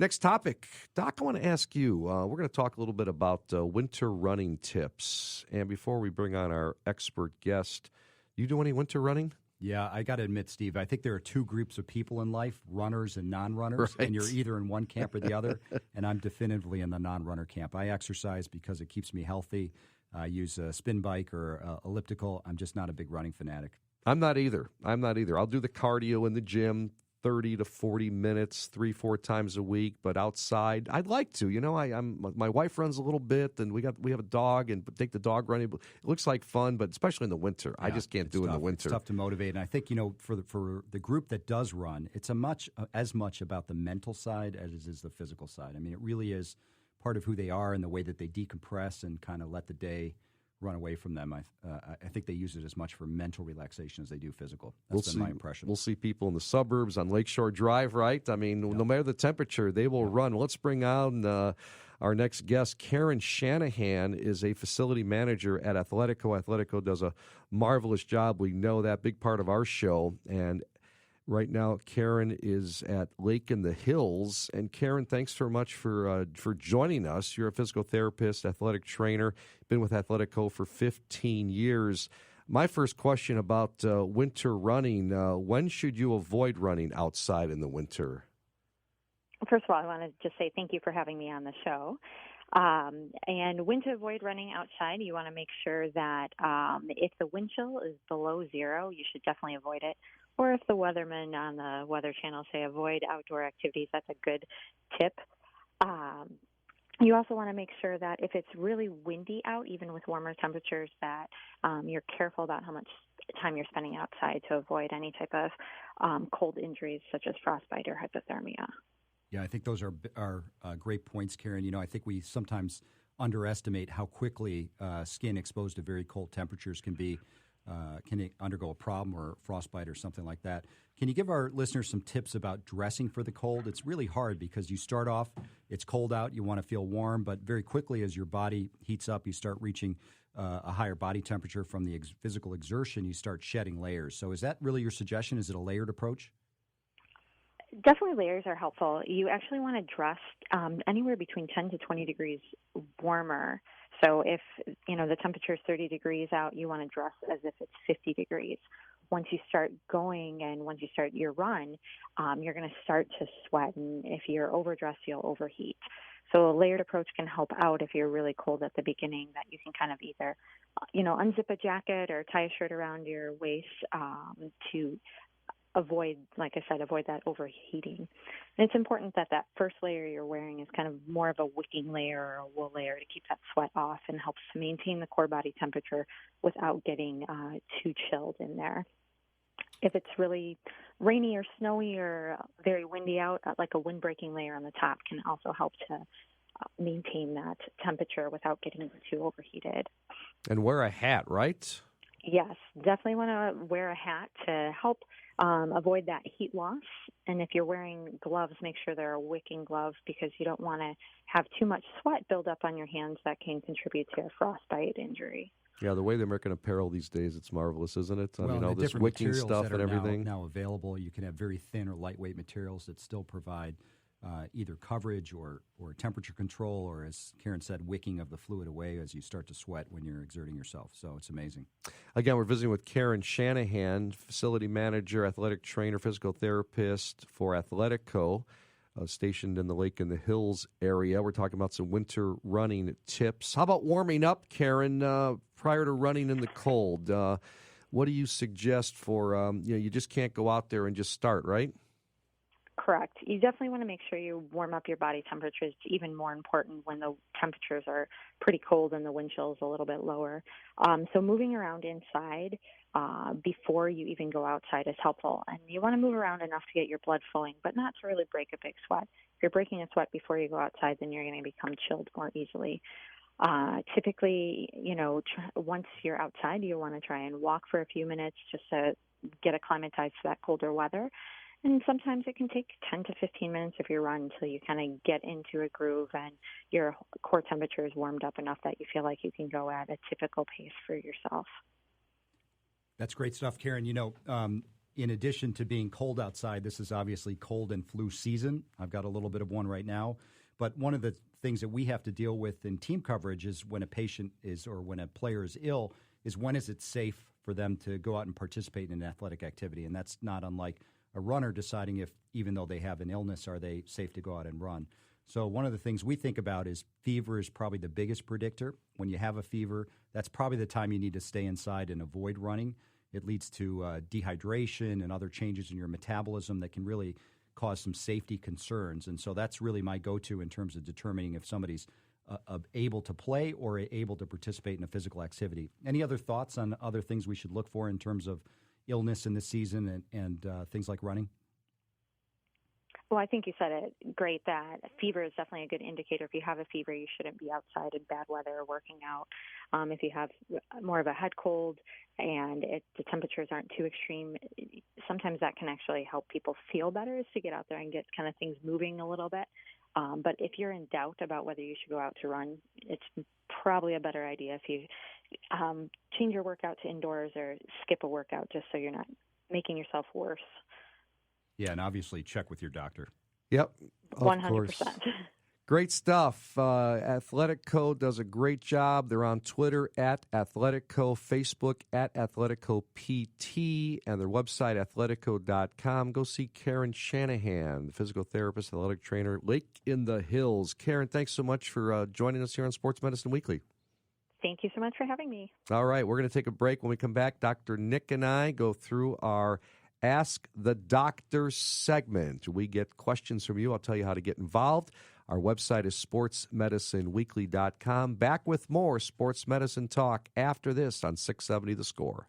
Next topic. Doc, I want to ask you, we're going to talk a little bit about winter running tips. And before we bring on our expert guest, you do any winter running? Yeah, I got to admit, Steve, I think there are two groups of people in life, runners and non-runners, Right. and you're either in one camp or the other, and I'm definitively in the non-runner camp. I exercise because it keeps me healthy. I use a spin bike or elliptical. I'm just not a big running fanatic. I'm not either. I'll do the cardio in the gym, 30 to 40 minutes, 3-4 times a week. But outside, I'd like to. You know, my wife runs a little bit, and we have a dog, and take the dog running. It looks like fun, but especially in the winter, I just can't do it in the winter. It's tough to motivate, and I think for the group that does run, it's as much about the mental side as it is the physical side. I mean, it really is part of who they are and the way that they decompress and kind of let the day run away from them. I think they use it as much for mental relaxation as they do physical. That's been my impression. We'll see people in the suburbs on Lakeshore Drive, right? I mean, no matter the temperature, they will run. Let's bring on our next guest. Karen Shanahan is a facility manager at Athletico. Athletico does a marvelous job. We know that, big part of our show. And right now, Karen is at Lake in the Hills. And Karen, thanks so much for joining us. You're a physical therapist, athletic trainer, been with Athletico for 15 years. My first question about winter running, when should you avoid running outside in the winter? First of all, I want to just say thank you for having me on the show. And when to avoid running outside, you want to make sure that if the wind chill is below zero, you should definitely avoid it. Or if the weathermen on the Weather Channel say avoid outdoor activities, that's a good tip. You also want to make sure that if it's really windy out, even with warmer temperatures, that you're careful about how much time you're spending outside to avoid any type of cold injuries such as frostbite or hypothermia. Yeah, I think those are great points, Karen. You know, I think we sometimes underestimate how quickly skin exposed to very cold temperatures can undergo a problem or frostbite or something like that. Can you give our listeners some tips about dressing for the cold? It's really hard because you start off, it's cold out, you want to feel warm, but very quickly as your body heats up, you start reaching a higher body temperature from the physical exertion, you start shedding layers. So is that really your suggestion? Is it a layered approach? Definitely layers are helpful. You actually want to dress anywhere between 10 to 20 degrees warmer. So if, the temperature is 30 degrees out, you want to dress as if it's 50 degrees. Once you start going and once you start your run, you're going to start to sweat. And if you're overdressed, you'll overheat. So a layered approach can help out if you're really cold at the beginning, that you can kind of either, unzip a jacket or tie a shirt around your waist to avoid that overheating. And it's important that first layer you're wearing is kind of more of a wicking layer or a wool layer to keep that sweat off and helps to maintain the core body temperature without getting too chilled in there. If it's really rainy or snowy or very windy out, like a windbreaking layer on the top can also help to maintain that temperature without getting too overheated. And wear a hat, right? Yes, definitely want to wear a hat to help avoid that heat loss. And if you're wearing gloves, make sure they're wicking gloves because you don't want to have too much sweat build up on your hands that can contribute to a frostbite injury. Yeah, the way the American Apparel these days, it's marvelous, isn't it? Well, all this wicking stuff and everything. Now available. You can have very thin or lightweight materials that still provide either coverage or temperature control, or as Karen said, wicking of the fluid away as you start to sweat when you're exerting yourself. So it's amazing. Again, we're visiting with Karen Shanahan, facility manager, athletic trainer, physical therapist for Athletico, stationed in the Lake in the Hills area. We're talking about some winter running tips. How about warming up, Karen, prior to running in the cold? What do you suggest for, you just can't go out there and just start, right? Correct. You definitely want to make sure you warm up your body temperature. It's even more important when the temperatures are pretty cold and the wind chill is a little bit lower. So moving around inside before you even go outside is helpful. And you want to move around enough to get your blood flowing, but not to really break a big sweat. If you're breaking a sweat before you go outside, then you're going to become chilled more easily. Typically, once you're outside, you want to try and walk for a few minutes just to get acclimatized to that colder weather. And sometimes it can take 10 to 15 minutes of your run until you kind of get into a groove and your core temperature is warmed up enough that you feel like you can go at a typical pace for yourself. That's great stuff, Karen. in addition to being cold outside, this is obviously cold and flu season. I've got a little bit of one right now. But one of the things that we have to deal with in team coverage is when a patient is or when a player is ill, is when is it safe for them to go out and participate in an athletic activity. And that's not unlike a runner deciding if, even though they have an illness, are they safe to go out and run. So one of the things we think about is fever is probably the biggest predictor. When you have a fever, that's probably the time you need to stay inside and avoid running. It leads to dehydration and other changes in your metabolism that can really cause some safety concerns. And so that's really my go-to in terms of determining if somebody's able to play or able to participate in a physical activity. Any other thoughts on other things we should look for in terms of illness in this season and things like running? Well, I think you said it great that fever is definitely a good indicator. If you have a fever, you shouldn't be outside in bad weather or working out. If you have more of a head cold and the temperatures aren't too extreme, sometimes that can actually help people feel better, is to get out there and get kind of things moving a little bit. But if you're in doubt about whether you should go out to run, it's probably a better idea if you change your workout to indoors or skip a workout just so you're not making yourself worse. Yeah, and obviously check with your doctor. Yep, of 100%. course. Great stuff. Athletico does a great job. They're on Twitter at Athletico, Facebook at Athletico PT, and their website, athletico.com. Go see Karen Shanahan, physical therapist, athletic trainer, Lake in the Hills. Karen, thanks so much for joining us here on Sports Medicine Weekly. Thank you so much for having me. All right, we're going to take a break. When we come back, Dr. Nick and I go through our Ask the Doctor segment. We get questions from you. I'll tell you how to get involved. Our website is sportsmedicineweekly.com. Back with more sports medicine talk after this on 670 The Score.